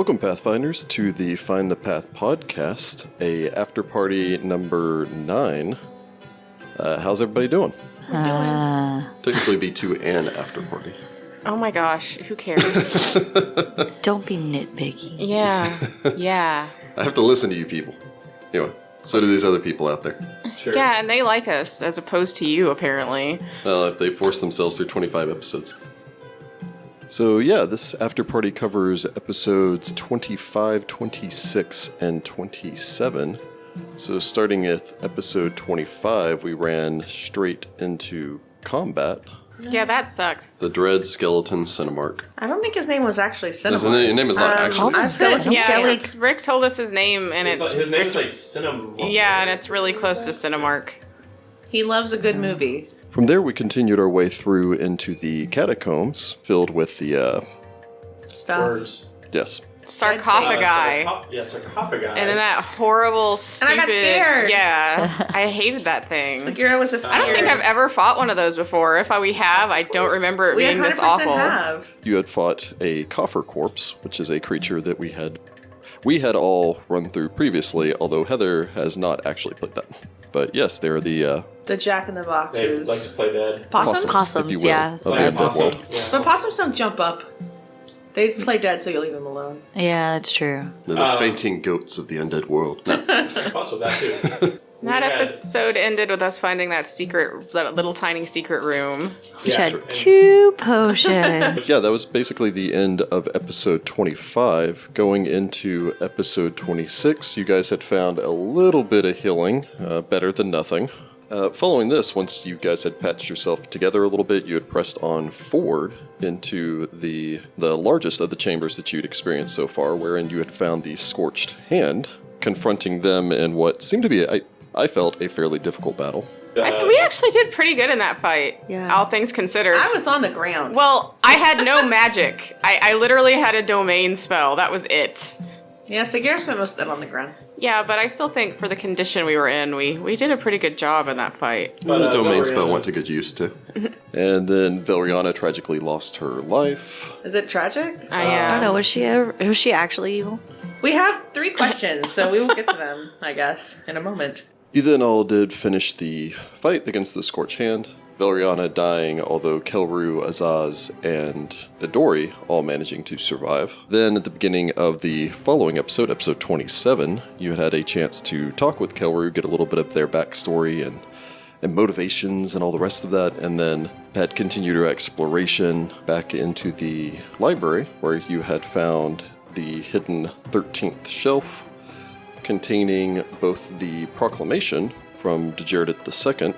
Welcome, Pathfinders, to the Find the Path podcast, a after party number 9. How's everybody doing? Technically B2 and after party. Oh my gosh, who cares? Don't be nitpicky. Yeah. I have to listen to you people. Anyway, so do these other people out there. Sure. Yeah, and they like us, as opposed to you, apparently. Well, if they force themselves through 25 episodes. So yeah, this after party covers episodes 25, 26, and 27. So starting at episode 25, we ran straight into combat. Yeah, that sucked. The Dread Skeleton Cinemark. I don't think his name was actually Cinemark. His name is not actually Cinemark. Yeah, Rick told us his name, and his name's like Cinemark. Yeah, and it's really close to Cinemark. He loves a good movie. From there, we continued our way through into the catacombs, filled with the, stuff. Words. yes. Sarcophagi. Sarcophagi. And then that horrible, stupid... And I got scared. Yeah, I hated that thing. Sagira was a I don't think I've ever fought one of those before. If we have, I don't remember it being this awful. Have. You had fought a coffer corpse, which is a creature that we had all run through previously, although Heather has not actually played that. But yes, they're the Jack in the Boxes. They like to play dead. Possums? Possums, if you will, yeah. of the Undead world. Yeah. But possums don't jump up. They play dead, so you leave them alone. Yeah, that's true. They're the fainting goats of the Undead world. No. Also that too. That episode ended with us finding that little tiny secret room. Which had 2 potions. Yeah, that was basically the end of episode 25. Going into episode 26, you guys had found a little bit of healing, better than nothing. Following this, once you guys had patched yourself together a little bit, you had pressed on forward into the largest of the chambers that you'd experienced so far, wherein you had found the Scorched Hand, confronting them in what seemed to be, I felt, a fairly difficult battle. We actually did pretty good in that fight, all things considered. I was on the ground. Well, I had no magic. I literally had a domain spell. That was it. Yeah, Sagira spent most of that on the ground. Yeah, but I still think for the condition we were in, we did a pretty good job in that fight. But, the domain spell went to good use, too. And then Valeriana tragically lost her life. Is it tragic? I don't know. Was she actually evil? We have 3 questions, so we will get to them, I guess, in a moment. You then all did finish the fight against the Scorched Hand. Valeriana dying, although Kelru, Azaz, and Idori all managing to survive. Then at the beginning of the following episode, episode 27, you had a chance to talk with Kelru, get a little bit of their backstory and motivations and all the rest of that, and then had continued your exploration back into the library, where you had found the hidden 13th shelf, containing both the proclamation from Djerdit II,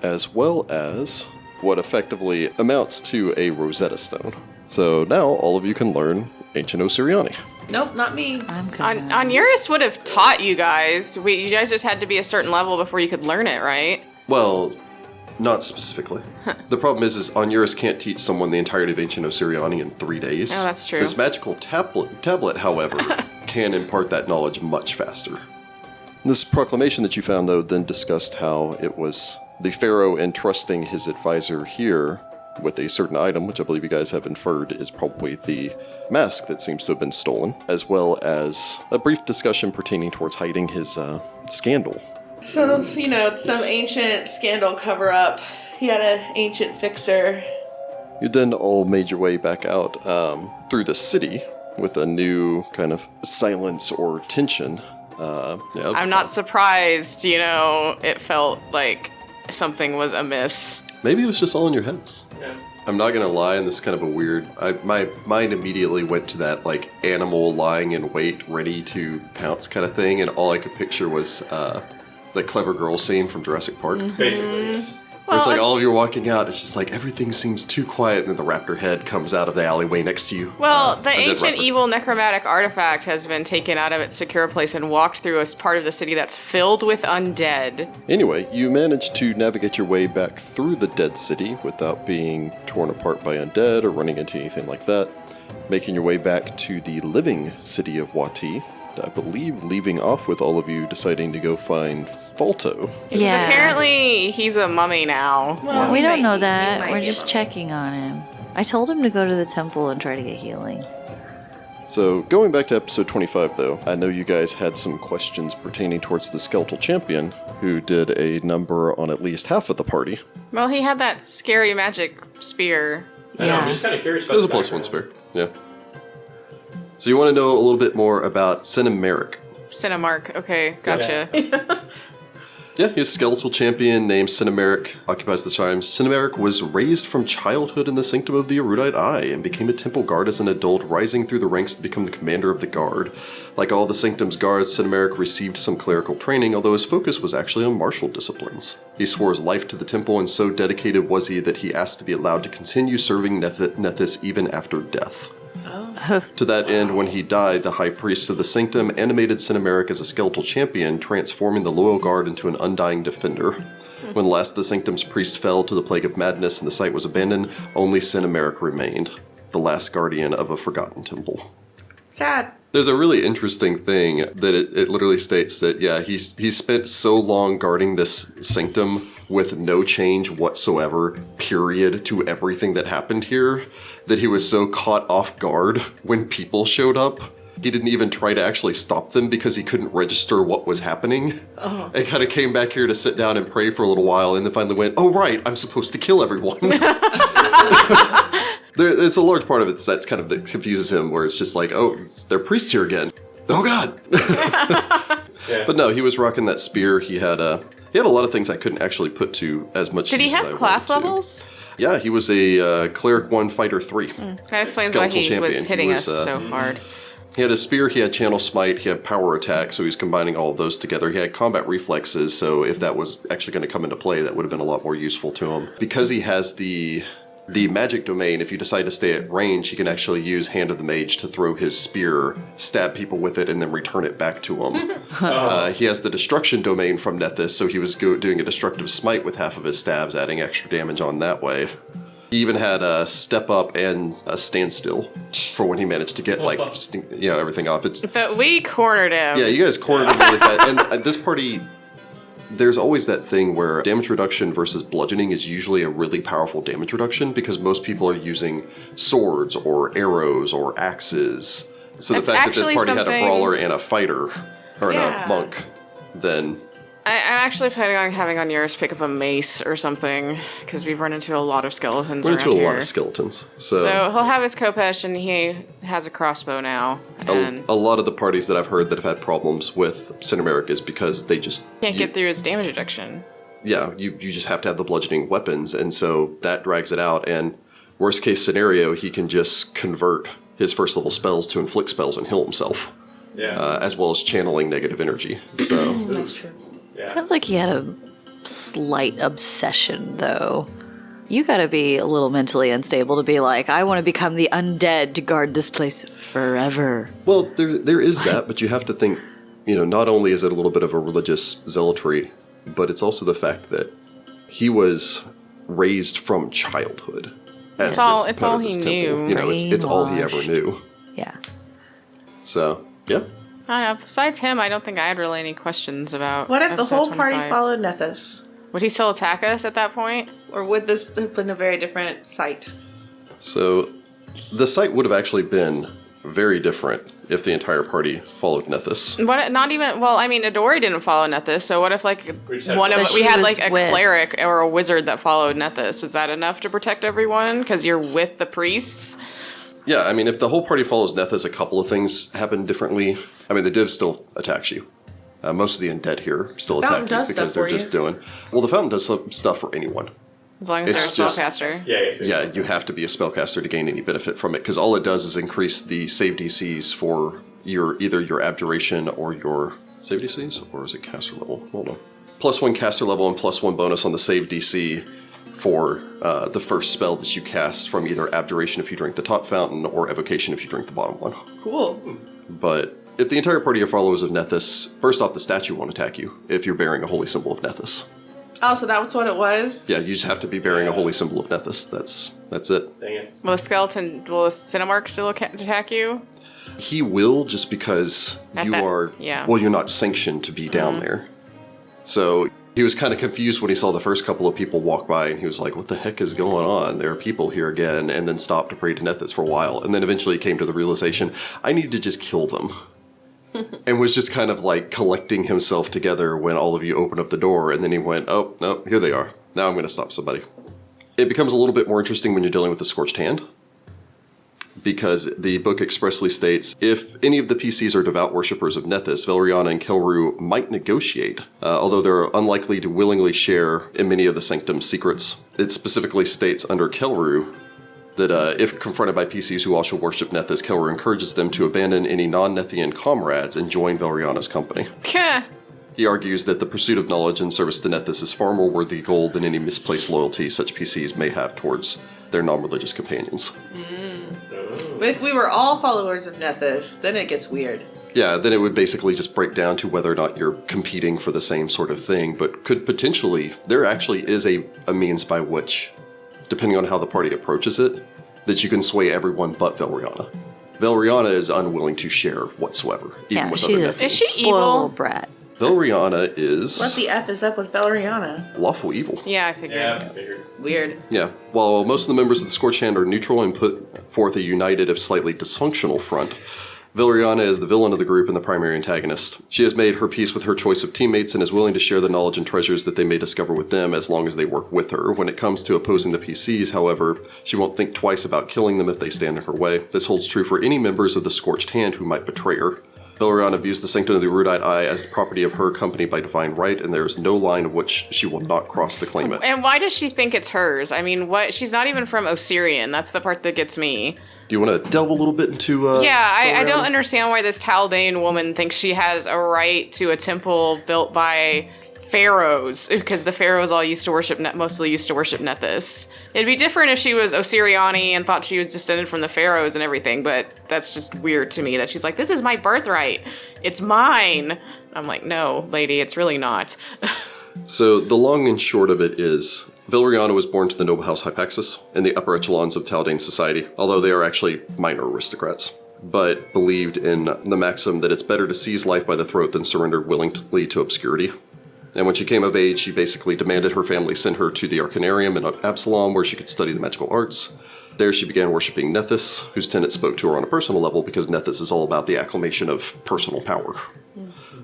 as well as what effectively amounts to a Rosetta Stone. So now all of you can learn Ancient Osiriani. Nope, not me. I'm good. Onuris would have taught you guys. You guys just had to be a certain level before you could learn it, right? Well, not specifically. The problem is Onuris can't teach someone the entirety of Ancient Osiriani in 3 days. Oh, that's true. This magical tablet, however, can impart that knowledge much faster. This proclamation that you found, though, then discussed how it was the Pharaoh entrusting his advisor here with a certain item, which I believe you guys have inferred is probably the mask that seems to have been stolen, as well as a brief discussion pertaining towards hiding his scandal. So, some ancient scandal cover-up. He had an ancient fixer. You then all made your way back out through the city with a new kind of silence or tension. I'm not surprised, it felt like something was amiss. Maybe it was just all in your heads. Yeah. I'm not gonna lie, and this is kind of a weird... my mind immediately went to that, animal lying in wait, ready to pounce kind of thing, and all I could picture was the clever girl scene from Jurassic Park. Basically, yes. Where it's all of you are walking out, it's just everything seems too quiet, and then the raptor head comes out of the alleyway next to you. Well, the a dead ancient raptor. evil necromantic artifact has been taken out of its secure place and walked through a part of the city that's filled with undead. Anyway, you managed to navigate your way back through the dead city without being torn apart by undead or running into anything like that, making your way back to the living city of Wati, I believe leaving off with all of you deciding to go find Falto. Because apparently he's a mummy now. Well, we don't know that. We're just checking on him. I told him to go to the temple and try to get healing. So, going back to episode 25, though, I know you guys had some questions pertaining towards the skeletal champion, who did a number on at least half of the party. Well, he had that scary magic spear. I know, I'm Yeah. just kind of curious about It was a the plus one background. spear, yeah. So you want to know a little bit more about Cinemeric. Cinemark. Okay, gotcha. Yeah, he's a skeletal champion named Cinemeric, occupies the shrines. Cinemeric was raised from childhood in the sanctum of the Erudite Eye and became a temple guard as an adult, rising through the ranks to become the commander of the guard. Like all the sanctum's guards, Cinemeric received some clerical training, although his focus was actually on martial disciplines. He swore his life to the temple, and so dedicated was he that he asked to be allowed to continue serving Nethys even after death. To that end, when he died, the High Priest of the Sanctum animated Cinemeric as a skeletal champion, transforming the loyal guard into an undying defender. When the last of the Sanctum's priest fell to the plague of madness and the site was abandoned, only Cinemeric remained, the last guardian of a forgotten temple. Sad. There's a really interesting thing that it literally states that, yeah, he spent so long guarding this sanctum with no change whatsoever, period, to everything that happened here, that he was so caught off guard when people showed up. He didn't even try to actually stop them because he couldn't register what was happening. And kind of came back here to sit down and pray for a little while, and then finally went, oh right, I'm supposed to kill everyone. There's a large part of it that's kind of that confuses him, where it's just like, oh, they're priests here again. Oh god. Yeah. But no, he was rocking that spear. He had a lot of things I couldn't actually put to as much Did he use as I have class wanted to. levels? Yeah, he was a Cleric 1 Fighter 3. That explains why Skeletal he champion. was He hitting was, us so hard. He had a spear, he had channel smite, he had power attack, so he's combining all of those together. He had combat reflexes, so if that was actually going to come into play, that would have been a lot more useful to him. Because he has the magic domain, if you decide to stay at range, he can actually use Hand of the Mage to throw his spear, stab people with it, and then return it back to him. He has the destruction domain from Nethys, so he was doing a destructive smite with half of his stabs, adding extra damage on that way. He even had a step up and a standstill for when he managed to get everything off. But we cornered him. Yeah, you guys cornered him really fast. And at this party, there's always that thing where damage reduction versus bludgeoning is usually a really powerful damage reduction because most people are using swords or arrows or axes. So That's the fact that this actually party had a something- brawler and a fighter, or Yeah. a monk, then... I'm actually planning on having Onuris pick up a mace or something, because we've run into a lot of skeletons We're around into a here. lot of skeletons. So he'll have his Kopesh, and he has a crossbow now. And A lot of the parties that I've heard that have had problems with Cinemeric is because they just... can't get through his damage reduction. Yeah, you just have to have the bludgeoning weapons, and so that drags it out, and worst case scenario, he can just convert his first level spells to inflict spells and heal himself, Yeah. as well as channeling negative energy. So, That's true. Yeah. Sounds like he had a slight obsession, though. You gotta be a little mentally unstable to be like, I want to become the undead to guard this place forever. well, there is that, but you have to think, not only is it a little bit of a religious zealotry, but it's also the fact that he was raised from childhood. As It's all- this it's part all of this he temple. knew. It's all he ever Brainwashed. knew. Yeah. So, yeah. I don't know. Besides him, I don't think I had really any questions about. What if the episode whole party 25. followed Nethys? Would he still attack us at that point? Or would this have been a very different site? So, the site would have actually been very different if the entire party followed Nethys. What? Not even. Well, I mean, Adori didn't follow Nethys, so what if We just had one of But we she had was like a with- cleric or a wizard that followed Nethys? Was that enough to protect everyone? Because you're with the priests. Yeah, I mean, if the whole party follows Nethys, a couple of things happen differently. I mean, the div still attacks you. Most of the undead here still Fountain attack you does because stuff they're for just you. doing... Well, the fountain does some stuff for anyone. As long as they're a It's just- spellcaster. Yeah, you have to be a spellcaster to gain any benefit from it, because all it does is increase the save DCs for either your abjuration or your... Save DCs? Or is it caster level? Hold on. +1 caster level and +1 bonus on the save DC for the first spell that you cast from either abjuration if you drink the top fountain or evocation if you drink the bottom one. Cool. But if the entire party are followers of Nethys, first off, the statue won't attack you if you're bearing a holy symbol of Nethys. Oh, so that was what it was? Yeah, you just have to be bearing a holy symbol of Nethys. That's it. Dang it. Will the Cinemark still attack you? He will, just because At you that- are... yeah. Well, you're not sanctioned to be down there. So He was kind of confused when he saw the first couple of people walk by, and he was like, what the heck is going on? There are people here again, and then stopped to pray to Nethys for a while, and then eventually came to the realization, I need to just kill them. And was just kind of like collecting himself together when all of you opened up the door, and then he went, oh, no, here they are. Now I'm going to stop somebody. It becomes a little bit more interesting when you're dealing with the Scorched Hand, because the book expressly states, if any of the PCs are devout worshippers of Nethys, Valeriana and Kelru might negotiate, although they're unlikely to willingly share in many of the Sanctum's secrets. It specifically states under Kelru that if confronted by PCs who also worship Nethys, Kelru encourages them to abandon any non-Nethian comrades and join Valeriana's company. He argues that the pursuit of knowledge and service to Nethys is far more worthy goal than any misplaced loyalty such PCs may have towards their non-religious companions. But if we were all followers of Nethys, then it gets weird. Yeah, then it would basically just break down to whether or not you're competing for the same sort of thing, but could potentially, there actually is a means by which, depending on how the party approaches it, that you can sway everyone but Valeriana. Valeriana is unwilling to share whatsoever, even with other she's a Is she spoiled evil? little brat. Valeriana is What the F is up with Valeriana? lawful evil. Yeah, I figured. Yeah, I figured. Weird. Yeah, while most of the members of the Scorched Hand are neutral and put forth a united if slightly dysfunctional front, Valeriana is the villain of the group and the primary antagonist. She has made her peace with her choice of teammates and is willing to share the knowledge and treasures that they may discover with them as long as they work with her. When it comes to opposing the PCs, however, she won't think twice about killing them if they stand in her way. This holds true for any members of the Scorched Hand who might betray her. Valeriana views the Sanctum of the Erudite Eye as the property of her company by divine right, and there is no line of which she will not cross to claim it. And why does she think it's hers? I mean, what? She's not even from Osirian. That's the part that gets me. Do you want to delve a little bit into Yeah, I Valeriana? don't understand why this Taldane woman thinks she has a right to a temple built by pharaohs, because the pharaohs all used to worship, mostly used to worship Nethys. It'd be different if she was Osiriani and thought she was descended from the pharaohs and everything, but that's just weird to me that she's like, this is my birthright. It's mine. I'm like, no, lady, it's really not. So the long and short of it is, Valeriana was born to the noble house Hypaxis in the upper echelons of Taldane society, although they are actually minor aristocrats, but believed in the maxim that it's better to seize life by the throat than surrender willingly to obscurity. And when she came of age, she basically demanded her family send her to the Arcanarium in Absalom, where she could study the magical arts. There she began worshipping Nethys, whose tenets spoke to her on a personal level, because Nethys is all about the acclamation of personal power,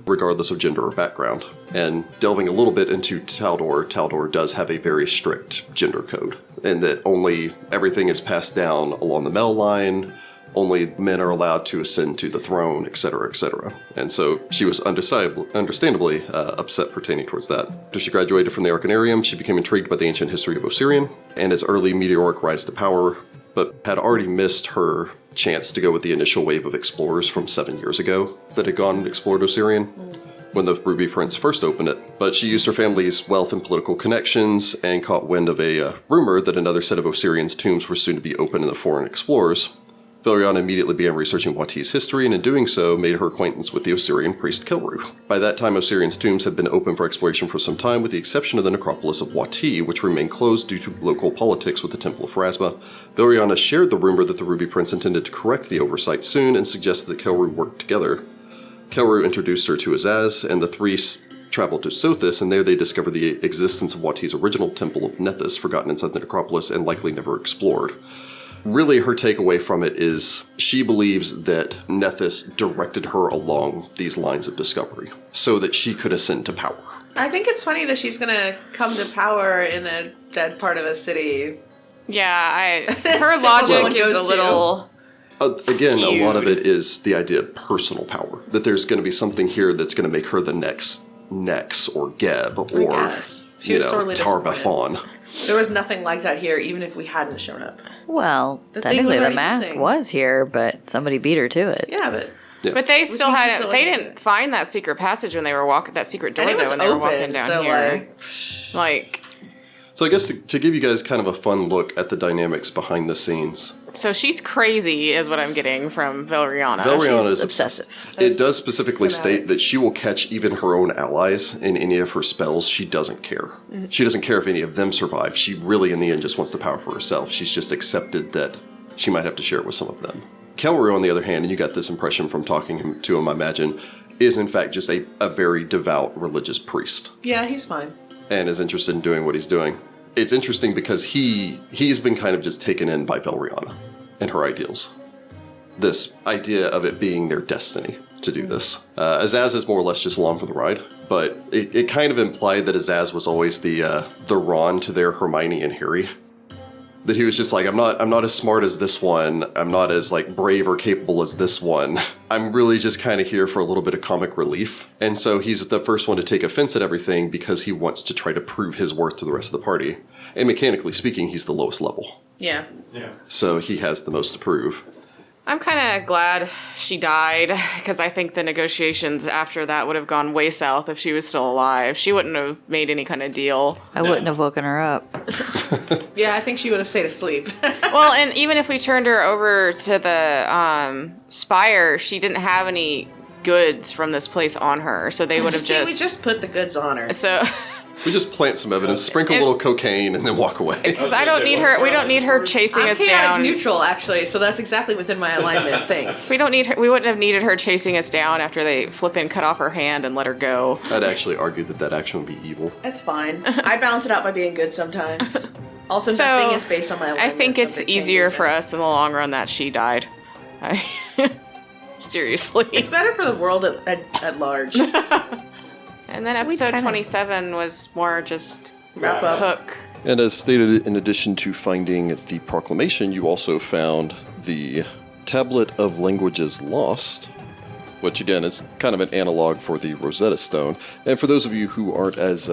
regardless of gender or background. And delving a little bit into Taldor does have a very strict gender code, in that only everything is passed down along the male line, only men are allowed to ascend to the throne, etc., etc. And so she was understandably upset pertaining towards that. After she graduated from the Arcanarium, she became intrigued by the ancient history of Osirian and its early meteoric rise to power, but had already missed her chance to go with the initial wave of explorers from 7 years ago that had gone and explored Osirian when the Ruby Prince first opened it. But she used her family's wealth and political connections and caught wind of a rumor that another set of Osirian's tombs were soon to be open in the foreign explorers. Valeriana immediately began researching Wati's history, and in doing so, made her acquaintance with the Osirian priest Kelru. By that time, Osirian's tombs had been open for exploration for some time, with the exception of the necropolis of Wati, which remained closed due to local politics with the Temple of Pharasma. Valeriana shared the rumor that the Ruby Prince intended to correct the oversight soon, and suggested that Kelru work together. Kelru introduced her to Azaz, and the three traveled to Sothis, and there they discovered the existence of Wati's original Temple of Nethys, forgotten inside the necropolis and likely never explored. Really, her takeaway from it is she believes that Nethys directed her along these lines of discovery so that she could ascend to power. I think it's funny that she's gonna come to power in a dead part of a city. Yeah, her logic is a little... Again, a lot of skewed. it is the idea of personal power. That there's going to be something here that's going to make her the next Nex or Geb or, guess. She was sorely Tarbafon. There was nothing like that here, even if we hadn't shown up. Well, The thing technically was the already mask missing. was here, but somebody beat her to it. Yeah, but Yeah. But they still means had she's it. still They in didn't it. find that secret passage when they were walking, that secret door and it was though, when they were open, walking down so here. like, So I guess to give you guys kind of a fun look at the dynamics behind the scenes. So she's crazy, is what I'm getting from Valeriana. Valeriana She's is obsessive. It does specifically Dramatic. state that she will catch even her own allies in any of her spells. She doesn't care. She doesn't care if any of them survive. She really, in the end, just wants the power for herself. She's just accepted that she might have to share it with some of them. Kelru, on the other hand, and you got this impression from talking to him, I imagine, is in fact just a very devout religious priest. yeah, he's fine. and is interested in doing what he's doing. It's interesting because he's been kind of just taken in by Valriana and her ideals. This idea of it being their destiny to do this. Azaz is more or less just along for the ride, but it kind of implied that Azaz was always the Ron to their Hermione and Harry. That he was just like, I'm not as smart as this one. I'm not as like brave or capable as this one. I'm really just kind of here for a little bit of comic relief. And so he's the first one to take offense at everything because he wants to try to prove his worth to the rest of the party. And mechanically speaking, he's the lowest level. Yeah. Yeah. So he has the most to prove. I'm kind of glad she died, because I think the negotiations after that would have gone way south if she was still alive. She wouldn't have made any kind of deal. I wouldn't have woken her up. Yeah, I think she would have stayed asleep. Well, and even if we turned her over to the Spire, she didn't have any goods from this place on her, so they would have We just put the goods on her. So... We just plant some evidence, sprinkle a little cocaine, and then walk away. Because I don't need her. We don't need her chasing I'm us chaotic down. neutral, actually, so that's exactly within my alignment. Thanks. We don't need her. We wouldn't have needed her chasing us down after they cut off her hand and let her go. I'd actually argue that action would be evil. That's fine. I balance it out by being good sometimes. Also, So, nothing is based on my alignment. I think it's something easier changes for it. us in the long run that she died. Seriously. It's better for the world at large. And then episode kinda- 27 was more just Wrap up. hook. And as stated, in addition to finding the proclamation, you also found the Tablet of Languages Lost, which again is kind of an analog for the Rosetta Stone. And for those of you who aren't as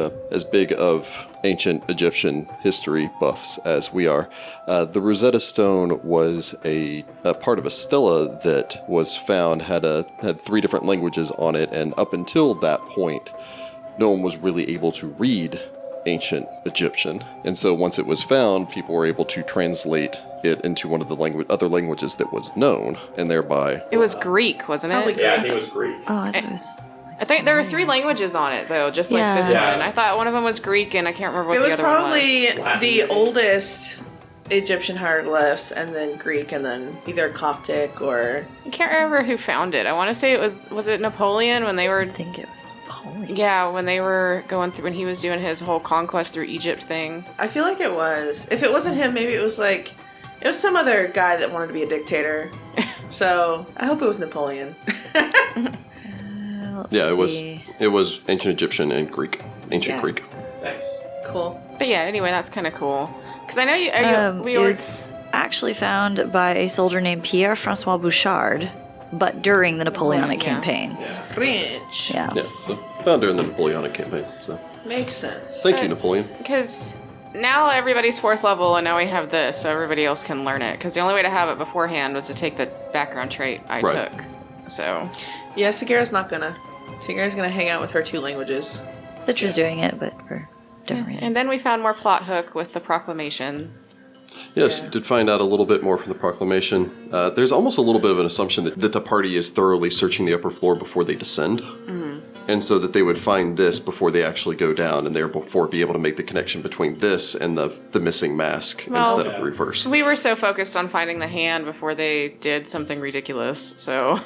big of ancient Egyptian history buffs as we are, the Rosetta Stone was a part of a stela that was found, had 3 different languages on it, and up until that point, no one was really able to read ancient Egyptian. And so once it was found, people were able to translate it into one of the other languages that was known, and thereby... It was Greek, wasn't it? Probably Yeah, I think it was Greek. Oh, I thought it was. I think there were 3 languages on it, though, just like Yeah. this Yeah. one. I thought one of them was Greek, and I can't remember what It the was other one was. probably Latin, the maybe. oldest Egyptian hieroglyphs, and then Greek, and then either Coptic or... I can't remember who found it. I want to say it was it Napoleon when they were... I think it was. Holy. Yeah, when they were going through, when he was doing his whole conquest through Egypt thing. I feel like it was. If it wasn't him, maybe it was like... It was some other guy that wanted to be a dictator. So, I hope it was Napoleon. Let's Yeah, see. it was ancient Egyptian and Greek. Ancient Yeah. Greek. Nice. Cool. But yeah, anyway, that's kind of cool. Because I know we It were... was actually found by a soldier named Pierre-François Bouchard, but during the Napoleonic Yeah. campaign. Yeah. French. Yeah. Yeah, so found during the Napoleonic campaign. So Makes sense. thank you, Napoleon. Because now everybody's 4th level, and now we have this, so everybody else can learn it. Because the only way to have it beforehand was to take the background trait I Right. took. So... Yeah, Sagira's not gonna. Sagira's gonna hang out with her 2 languages. Citra's doing it, but for different reasons. And then we found more plot hook with the proclamation. Yes, Yeah. you did find out a little bit more from the proclamation. There's almost a little bit of an assumption that the party is thoroughly searching the upper floor before they descend. And so that they would find this before they actually go down, and therefore be able to make the connection between this and the missing mask Well- instead of the reverse. We were so focused on finding the hand before they did something ridiculous, so...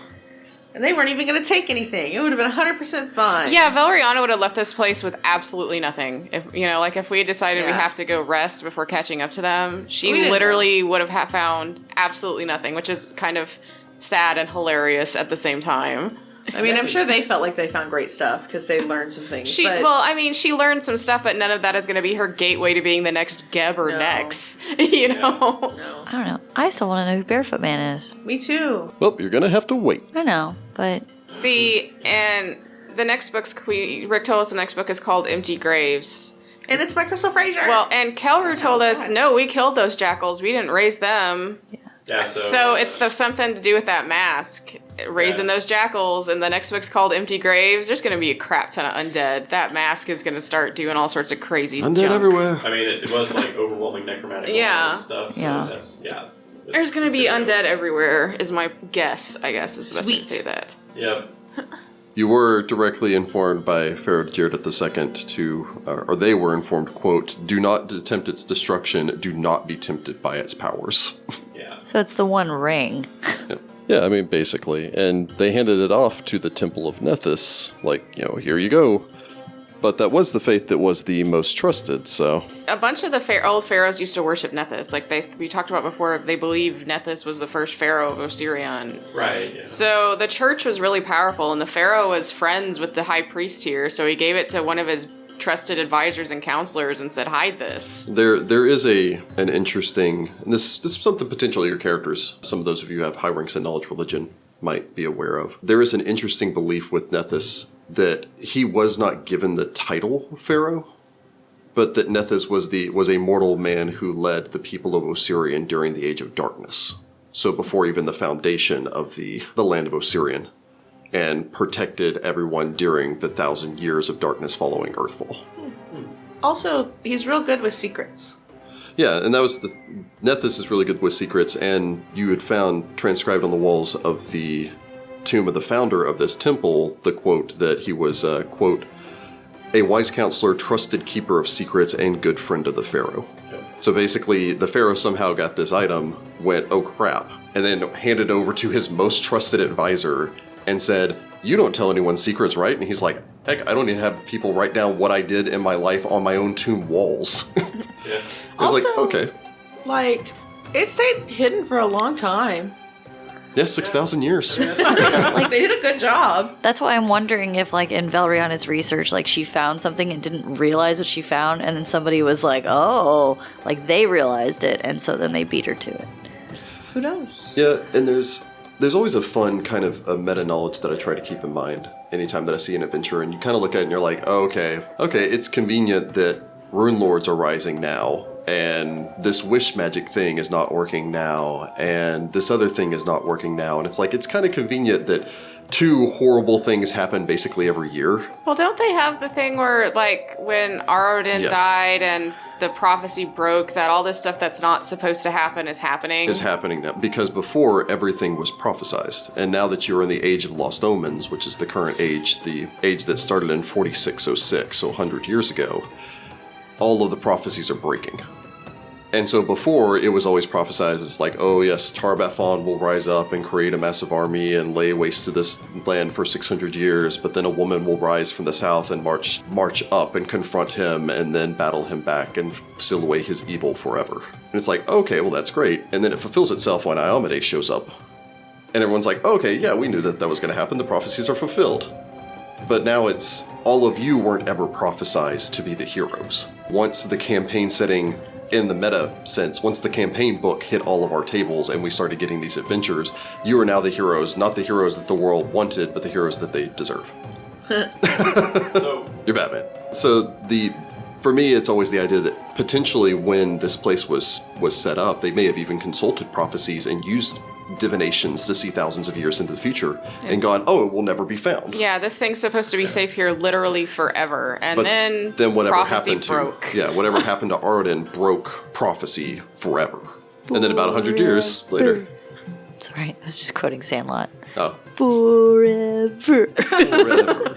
And they weren't even gonna take anything. It would have been 100% fine. Yeah, Valeriana would have left this place with absolutely nothing. If if we had decided we Yeah. have to go rest before catching up to them, We she didn't literally would have found absolutely nothing, which is kind of sad and hilarious at the same time. I mean, I'm sure they felt like they found great stuff because they learned some things. She but she learned some stuff, but none of that is going to be her gateway to being the next Geb or No. Nex. You know? no. I don't know. I still want to know who Barefoot Man is. Me too. Well, you're going to have to wait. I know, but See, and the next book's Rick told us the next book is called Empty Graves. And it's by Crystal Fraser. Well, and Kelru told us, God. no, we killed those jackals. We didn't raise them. Yeah, So it's something to do with that mask, raising Yeah. those jackals. And the next book's called Empty Graves. There's going to be a crap ton of undead. That mask is going to start doing all sorts of crazy Undead junk. everywhere. I mean, it was like overwhelming necromantic Yeah. and stuff. So Yeah. that's, yeah. There's going to be It's undead everywhere, is my guess, I guess, is the best way to Sweet. say that. Yep. You were directly informed by Pharaoh Jared II or they were informed, quote, do not attempt its destruction, do not be tempted by its powers. Yeah. so it's the One Ring. Yeah, I mean, basically. And they handed it off to the Temple of Nethys, like, here you go. But that was the faith that was the most trusted, so... A bunch of the old pharaohs used to worship Nethys. Like we talked about before, they believed Nethys was the first pharaoh of Osirian. Right, yeah. So the church was really powerful, and the pharaoh was friends with the high priest here, so he gave it to one of his trusted advisors and counselors and said, hide this. There is an interesting... And this is something potentially your characters, some of those of you who have high ranks in knowledge religion, might be aware of. There is an interesting belief with Nethys that he was not given the title Pharaoh, but that Nethys was a mortal man who led the people of Osirian during the Age of Darkness. So before even the foundation of the land of Osirian, and protected everyone during the 1,000 years of darkness following Earthfall. Also, he's real good with secrets. Yeah, and that was Nethys is really good with secrets, and you had found transcribed on the walls of the tomb of the founder of this temple the quote that he was, quote, a wise counselor, trusted keeper of secrets, and good friend of the pharaoh. Yep. So basically, the pharaoh somehow got this item, went, oh crap, and then handed over to his most trusted advisor and said, you don't tell anyone secrets, right? And he's like, heck, I don't even have people write down what I did in my life on my own tomb walls. Yeah. I was like, Also, okay. Like, it stayed hidden for a long time. Yeah, 6,000 years. Like, they did a good job. That's why I'm wondering if, like, in Valeriana's research, like, she found something and didn't realize what she found, and then somebody was like, oh, like, they realized it, and so then they beat her to it. Who knows? Yeah, and there's always a fun kind of a meta-knowledge that I try to keep in mind anytime that I see an adventure, and you kind of look at it and you're like, oh, okay, it's convenient that Rune Lords are rising now, and this wish magic thing is not working now, and this other thing is not working now, and it's like, it's kind of convenient that 2 horrible things happen basically every year. Well, don't they have the thing where, like, when Arodin Yes. died and the prophecy broke, that all this stuff that's not supposed to happen is happening? Is happening now, because before everything was prophesized, and now that you're in the Age of Lost Omens, which is the current age, the age that started in 4606, so 100 years ago, all of the prophecies are breaking. And so before, it was always prophesized as like, oh yes, Tar-Baphon will rise up and create a massive army and lay waste to this land for 600 years, but then a woman will rise from the south and march up and confront him and then battle him back and seal away his evil forever. And it's like, okay, well that's great. And then it fulfills itself when Iomedes shows up. And everyone's like, okay, yeah, we knew that was going to happen. The prophecies are fulfilled. But now it's, all of you weren't ever prophesized to be the heroes. Once the campaign setting, in the meta sense, once the campaign book hit all of our tables and we started getting these adventures, you are now the heroes, not the heroes that the world wanted, but the heroes that they deserve. So, You're Batman. So for me, it's always the idea that potentially when this place was set up, they may have even consulted prophecies and used divinations to see thousands of years into the future and gone, oh, it will never be found. Yeah, this thing's supposed to be safe here literally forever, and But then whatever prophecy happened broke. to whatever happened to Arodin broke prophecy forever. And then about 100 years later, Sorry, I was just quoting Sandlot. oh, Forever. forever.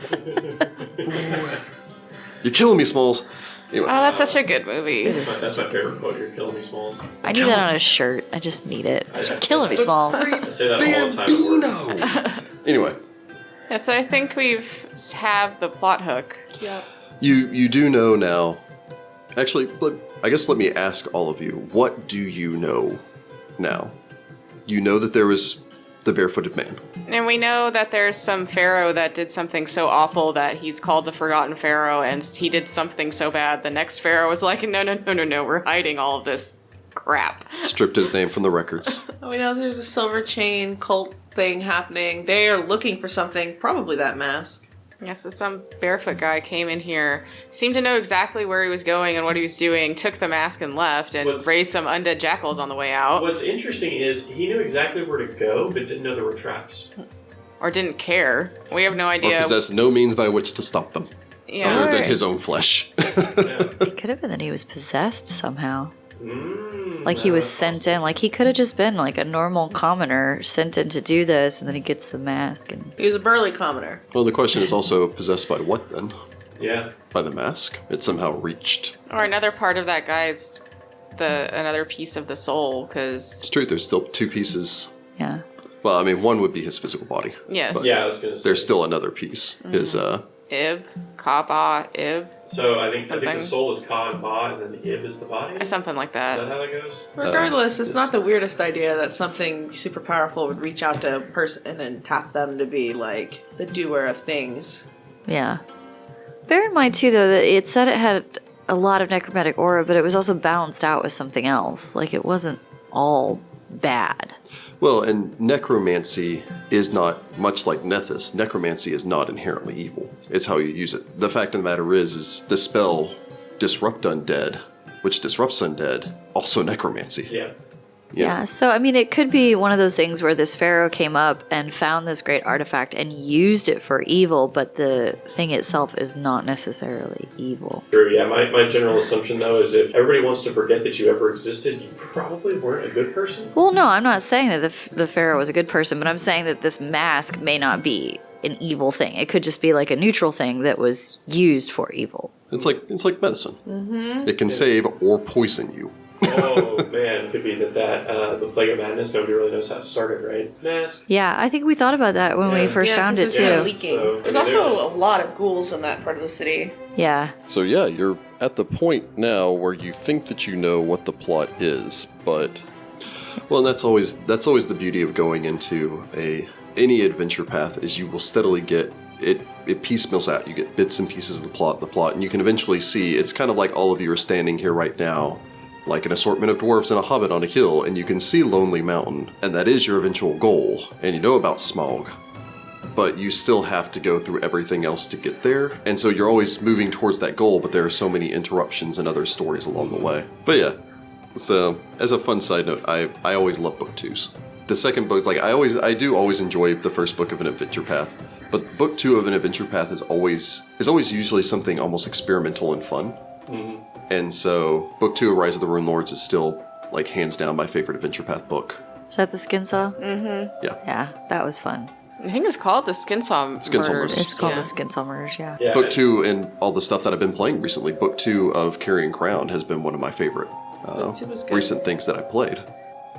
You're killing me, Smalls. Anyway, Oh, that's such a good movie. that's my favorite quote. You're killing me, Smalls. I need that on a shirt. I just need it. Killing me, Smalls. I say that all the time at work. anyway, Yeah, so I think have the plot hook. Yep. you do know now. Actually, I guess let me ask all of you, what do you know now? You know that there was the barefooted man. And we know that there's some pharaoh that did something so awful that he's called the Forgotten Pharaoh, and he did something so bad the next pharaoh was like, no, we're hiding all of this crap. Stripped his name from the records. We know there's a silver chain cult thing happening. They are looking for something, probably that mask. Yeah, so some barefoot guy came in here, seemed to know exactly where he was going and what he was doing, took the mask and left, and raised some undead jackals on the way out. What's interesting is he knew exactly where to go, but didn't know there were traps. Or didn't care. We have no Or idea. possessed no means by which to stop them. Yeah. Other than his own flesh. It could have been that he was possessed somehow. Like he was sent in. Like he could have just been like a normal commoner sent in to do this, and then he gets the mask. And He was a burly commoner. Well, the question is also possessed by what then? Yeah. By the mask. It somehow reached. Or another part of that guy's, another piece of the soul, because... It's true, there's still 2 pieces. yeah. Well, I mean, one would be his physical body. Yes. But Yeah, I was going to say. there's still another piece. His Ib, Ka-Ba, Ib, So I think Something. the soul is Ka and Ba, and then the Ib is the body. Is something like that that. how that goes? Regardless, it's yes. not the weirdest idea that something super powerful would reach out to a person and tap them to be like the doer of things. Yeah. Bear in mind, too, though, that it said it had a lot of necromantic aura, but it was also balanced out with something else. Like, it wasn't all bad. Well, and necromancy is not, much like Nethys, necromancy is not inherently evil. It's how you use it. The fact of the matter is the spell Disrupt Undead, which disrupts undead, also necromancy. Yeah. Yeah, so I mean, it could be one of those things where this pharaoh came up and found this great artifact and used it for evil, but the thing itself is not necessarily evil. True, yeah. My general assumption, though, is if everybody wants to forget that you ever existed, you probably weren't a good person. Well, no, I'm not saying that the pharaoh was a good person, but I'm saying that this mask may not be an evil thing. It could just be like a neutral thing that was used for evil. It's like medicine. Mm-hmm. It can save or poison you. Oh, man. Could be that the Plague of Madness, nobody really knows how it started, right? Mask. Yeah, I think we thought about that when we Yeah. first found it, 'cause it's kinda too. leaking. So, There's I mean, also a lot of ghouls in that part of the city. Yeah. So yeah, you're at the point now where you think that you know what the plot is, but well, that's always the beauty of going into any adventure path is you will steadily get it piecemeals out. You get bits and pieces of the plot, and you can eventually see it's kind of like all of you are standing here right now, like an assortment of dwarves and a hobbit on a hill, and you can see Lonely Mountain, and that is your eventual goal, and you know about Smaug. But you still have to go through everything else to get there, and so you're always moving towards that goal, but there are so many interruptions and other stories along the way. But yeah, so as a fun side note, I always love book twos. The second book, like I do always enjoy the first book of an adventure path, but book two of an adventure path is always usually something almost experimental and fun. Mm-hmm. And so book two of Rise of the Rune Lords is still like hands down my favorite adventure path book. Is that the skin saw? Yeah. Yeah, that was fun. I think it's called the Skinsaw Skinsaw Murders. Murders. It's called Yeah. the skin saw murders, yeah. Yeah. Book two and all the stuff that I've been playing recently, book two of Carrion Crown has been one of my favorite Book two was good. recent things that I played.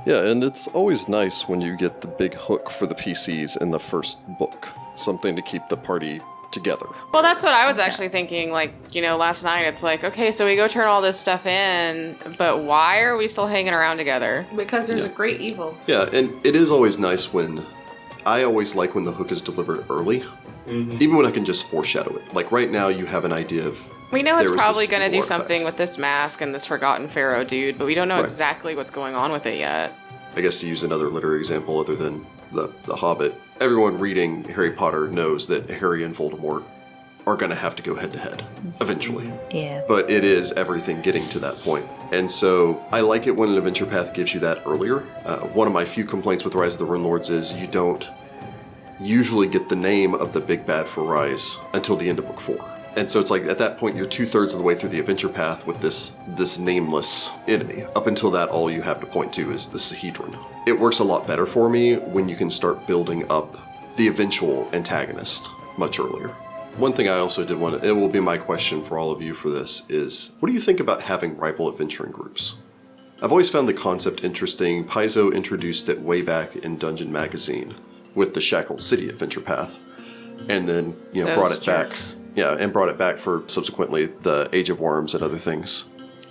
Yeah, and it's always nice when you get the big hook for the PCs in the first book. Something to keep the party together. Well, that's what I was actually thinking. Like, last night it's like, okay, so we go turn all this stuff in, but why are we still hanging around together? Because there's Yeah. a great evil. Yeah, and it is always nice I always like when the hook is delivered early, Mm-hmm. even when I can just foreshadow it. Like right now you have an idea of We know it's there was probably this going to do evil something artifact. with this mask and this Forgotten Pharaoh dude, but we don't know Right. exactly what's going on with it yet. I guess to use another literary example other than the Hobbit, everyone reading Harry Potter knows that Harry and Voldemort are going to have to go head to head eventually. Yeah. But it is everything getting to that point. And so I like it when an adventure path gives you that earlier. One of my few complaints with Rise of the Rune Lords is you don't usually get the name of the big bad for Rise until the end of book 4. And so it's like at that point you're 2/3 of the way through the adventure path with this nameless enemy. Up until that, all you have to point to is the Sahedron. It works a lot better for me when you can start building up the eventual antagonist much earlier. One thing I also did want to, it will be my question for all of you for this, is what do you think about having rival adventuring groups? I've always found the concept interesting. Paizo introduced it way back in Dungeon Magazine with the Shackled City adventure path, and then Those brought it jerks. back. Yeah, and brought it back for subsequently the Age of Worms and other things.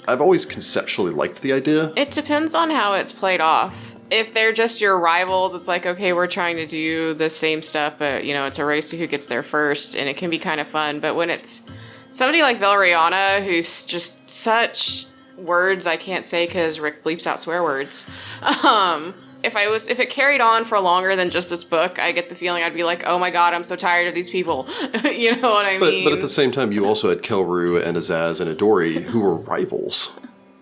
I've always conceptually liked the idea. It depends on how it's played off. If they're just your rivals, it's like, okay, we're trying to do the same stuff, but, it's a race to who gets there first, and it can be kind of fun. But when it's somebody like Valeriana, who's just such words I can't say because Rick bleeps out swear words, if it carried on for longer than just this book, I get the feeling I'd be like, oh my god, I'm so tired of these people. You know what I mean? But at the same time, you also had Kelru and Azaz and Adori who were rivals.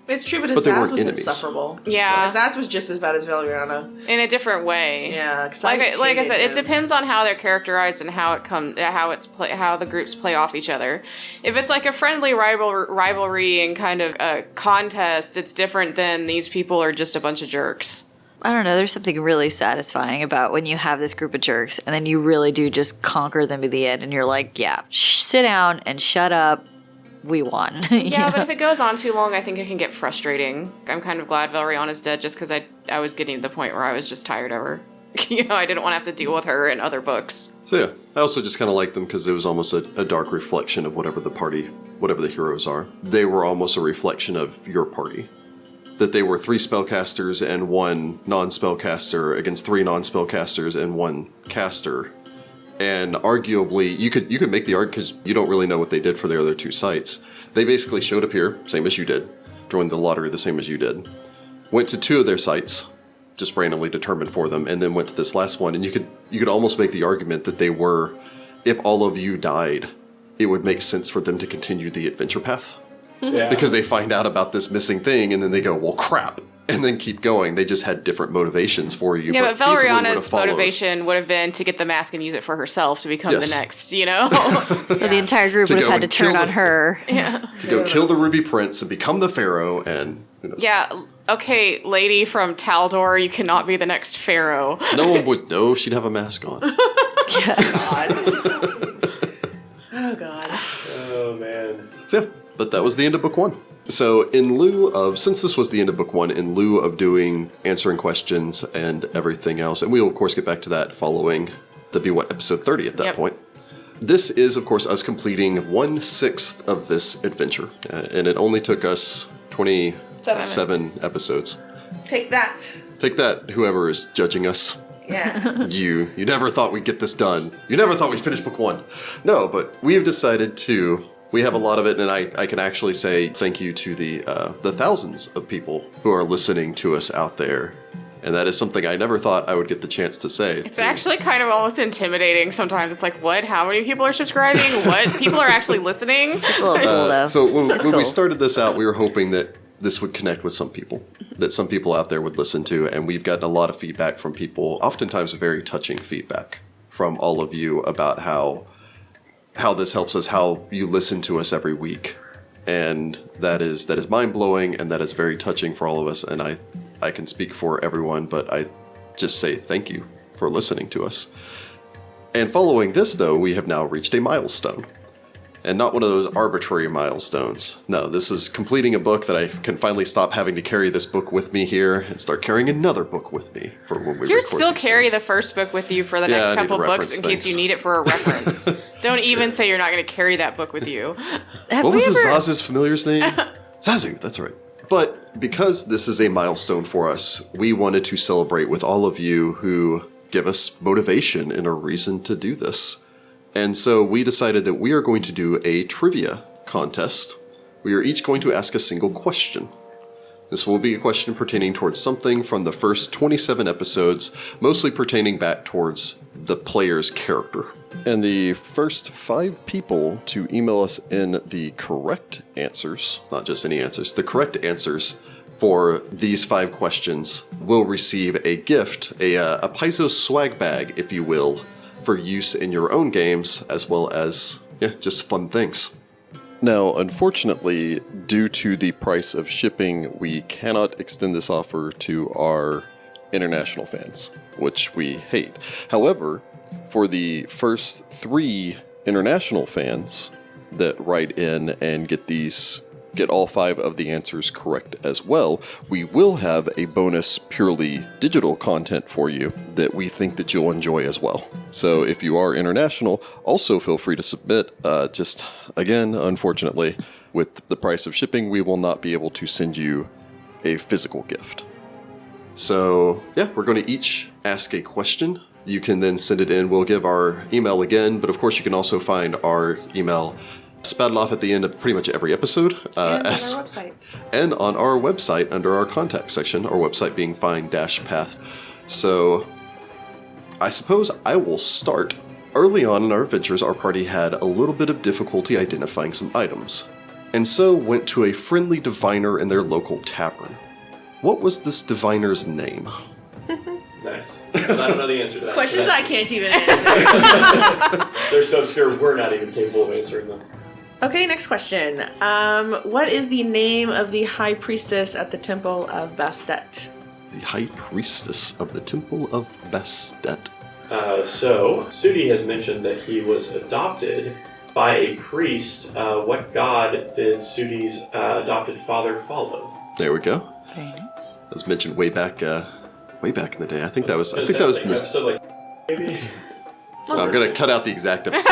It's true, but But they Azaz weren't was enemies. insufferable. Yeah. Azaz was just as bad as Valeriana. In a different way. Yeah, because Like I said, it depends on how they're characterized and how how the groups play off each other. If it's like a friendly rivalry and kind of a contest, it's different than these people are just a bunch of jerks. I don't know, there's something really satisfying about when you have this group of jerks and then you really do just conquer them to the end and you're like, yeah, sit down and shut up. We won. Yeah, but if it goes on too long, I think it can get frustrating. I'm kind of glad Valeriana's dead just because I was getting to the point where I was just tired of her. I didn't want to have to deal with her in other books. So yeah, I also just kind of liked them because it was almost a dark reflection of whatever the heroes are. They were almost a reflection of your party. That they were 3 spellcasters and 1 non-spellcaster against 3 non-spellcasters and 1 caster. And arguably, you could make the argument, because you don't really know what they did for their other 2 sites. They basically showed up here, same as you did, joined the lottery the same as you did, went to 2 of their sites, just randomly determined for them, and then went to this last one. And you could almost make the argument that they were, if all of you died, it would make sense for them to continue the adventure path. Yeah. Because they find out about this missing thing, and then they go, well, crap, and then keep going. They just had different motivations for you. Yeah, but feasibly would have Valeriana's followed. motivation would have been to get the mask and use it for herself to become Yes. the next, So the entire group To would have go had to and kill turn on them. her. Yeah. To go kill the Ruby Prince and become the Pharaoh, and who knows. Yeah, okay, lady from Taldor, you cannot be the next pharaoh. No one would know. She'd have a mask on. Oh god. Oh, man. So yeah, but that was the end of book 1. So since this was the end of book 1, in lieu of doing answering questions and everything else, and we will of course get back to that following episode 30 at that Yep. point. This is of course us completing 1/6 of this adventure, and it only took us 27 episodes. Take that. Take that, whoever is judging us. Yeah. You never thought we'd get this done. You never thought we'd finish book 1. No, but we have decided to. We have a lot of it, and I can actually say thank you to the thousands of people who are listening to us out there. And that is something I never thought I would get the chance to say. It's actually kind of almost intimidating sometimes. It's like, what? How many people are subscribing? What? People are actually listening? It's a little cool, though. So when we cool. started this out, we were hoping that this would connect with some people, that some people out there would listen to, and we've gotten a lot of feedback from people, oftentimes very touching feedback from all of you about how this helps us, how you listen to us every week. And that is mind-blowing, and that is very touching for all of us, and I can speak for everyone, but I just say thank you for listening to us. And following this, though, we have now reached a milestone. And not one of those arbitrary milestones. No, this is completing a book that I can finally stop having to carry this book with me here and start carrying another book with me for when we You record still these carry things. the first book with you for the Yeah, I next need couple to books reference in case things. you need it for a reference. Don't even say you're not going to carry that book with you. Have What we was ever- Azaz's familiar's name? Zazu, that's right. But because this is a milestone for us, we wanted to celebrate with all of you who give us motivation and a reason to do this. And so we decided that we are going to do a trivia contest. We are each going to ask a single question. This will be a question pertaining towards something from the first 27 episodes, mostly pertaining back towards the player's character. And the first 5 people to email us in the correct answers, not just any answers, the correct answers for these 5 questions will receive a gift, a Paizo swag bag, if you will, for use in your own games, as well as just fun things. Now, unfortunately, due to the price of shipping, we cannot extend this offer to our international fans, which we hate. However, for the first 3 international fans that write in and get all 5 of the answers correct as well, we will have a bonus purely digital content for you that we think that you'll enjoy as well. So if you are international, also feel free to submit. Just, again, unfortunately, with the price of shipping, we will not be able to send you a physical gift. So, yeah, we're going to each ask a question. You can then send it in. We'll give our email again, but of course you can also find our email spouted off at the end of pretty much every episode. And on our website. And on our website under our contact section, our website being find-path. So I suppose I will start. Early on in our adventures, our party had a little bit of difficulty identifying some items, and so went to a friendly diviner in their local tavern. What was this diviner's name? Nice. But I don't know the answer to that. Questions I can't even answer. They're so obscure, we're not even capable of answering them. Okay, next question. What is the name of the High Priestess at the Temple of Bastet? The High Priestess of the Temple of Bastet. So, Sudi has mentioned that he was adopted by a priest. What god did Sudi's adopted father follow? There we go. Very nice. As mentioned way back way back in the day. I think that was Like in the... episode, like, maybe. I'm going to cut out the exact episode.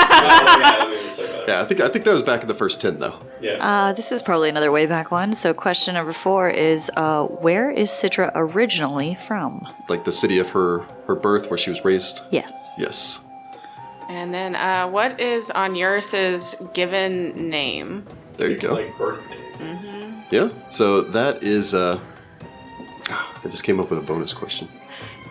Yeah, I think that was back in the first 10, though. Yeah. This is probably another way back one. So question number 4 is, where is Sitra originally from? Like the city of her birth, where she was raised? Yes. Yes. And then, what is Onuris's given name? There you go. Like birth names. Yeah, so that is... I just came up with a bonus question.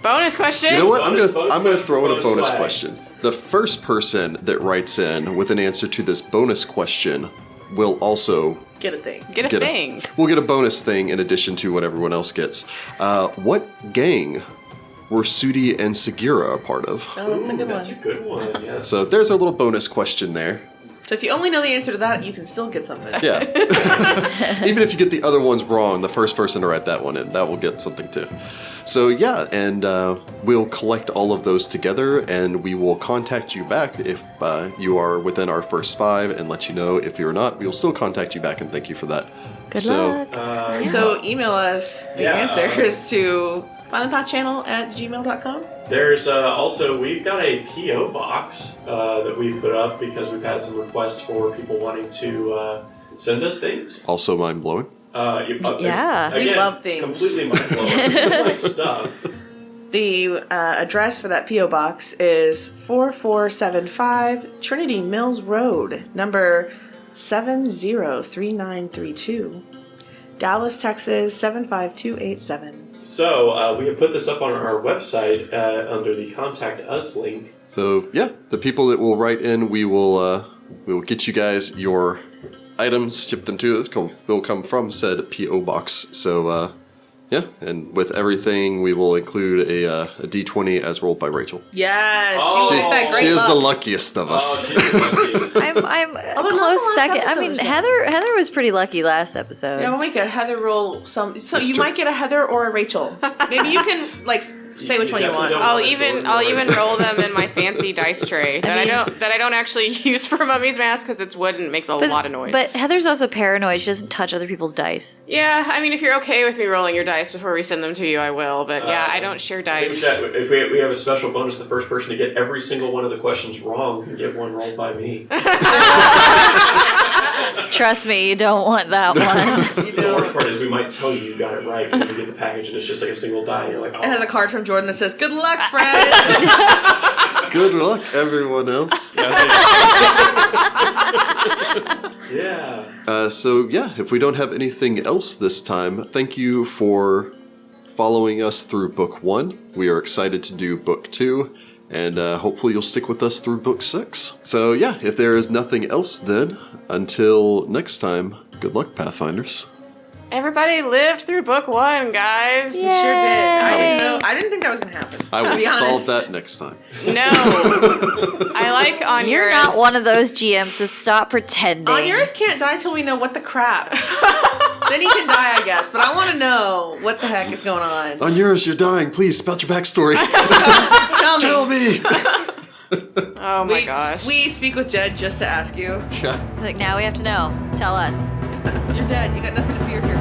Bonus question? You know what? Bonus I'm gonna throw in a bonus swag. question. The first person that writes in with an answer to this bonus question will also Get a thing. Get a thing. We'll get a bonus thing in addition to what everyone else gets. What gang were Sudi and Sagira a part of? Oh, that's a good That's a one. good one, yes. So there's our little bonus question there. So if you only know the answer to that, you can still get something. Yeah. Even if you get the other ones wrong, the first person to write that one in, that will get something too. So yeah, and we'll collect all of those together, and we will contact you back if you are within our first 5, and let you know. If you're not, we will still contact you back and thank you for that. Good so, luck. So email us the Yeah, answers to finthepathchannel@gmail.com. There's also, we've got a P.O. box that we put up because we've had some requests for people wanting to send us things. Also mind-blowing. Yeah. We love things. Completely mind-blowing. Like stuff. The address for that P.O. box is 4475 Trinity Mills Road, number 703932, Dallas, Texas 75287. So, we have put this up on our website under the Contact Us link. So yeah, the people that will write in, we will get you guys your items, ship them to us. Will come from said PO box. So yeah, and with everything, we will include a D20 as rolled by Rachel. Yes, Oh. she will get that great She is luck. the luckiest of us. Oh, she's the luckiest. I'm Although not close the last second. I episode mean, or so. Heather was pretty lucky last episode. Yeah, we'll make a Heather roll some. So That's you true. might get a Heather or a Rachel. Maybe you can like say which one you want. definitely I'll don't even want to roll them in my fancy dice tray that I don't actually use for Mummy's Mask because it's wood and it makes a lot of noise. But Heather's also paranoid. She doesn't touch other people's dice. Yeah, I mean, if you're okay with me rolling your dice before we send them to you, I will. But yeah, I don't share dice. If we have a special bonus, the first person to get every single one of the questions wrong can get one rolled by me. Trust me, you don't want that one. The worst part is we might tell you got it right when you get the package and it's just like a single die and you're like, oh. It has a card from Jordan that says, "Good luck, friend." Good luck, everyone else. Yeah. So yeah, if we don't have anything else this time, thank you for following us through book 1. We are excited to do book 2, and hopefully you'll stick with us through book 6. So yeah, if there is nothing else then, until next time, good luck, Pathfinders. Everybody lived through book 1, guys. Sure did. I didn't think that was gonna happen. I to will be honest. solve that next time. No. I like Onuris. You're not one of those GMs, so stop pretending. Onuris can't die till we know what the crap. Then he can die, I guess. But I want to know what the heck is going on. Onuris, you're dying. Please, spout your backstory. Tell me. Oh my gosh. We speak with Jed just to ask you. Like, now we have to know. Tell us. You're dead. You got nothing to fear here.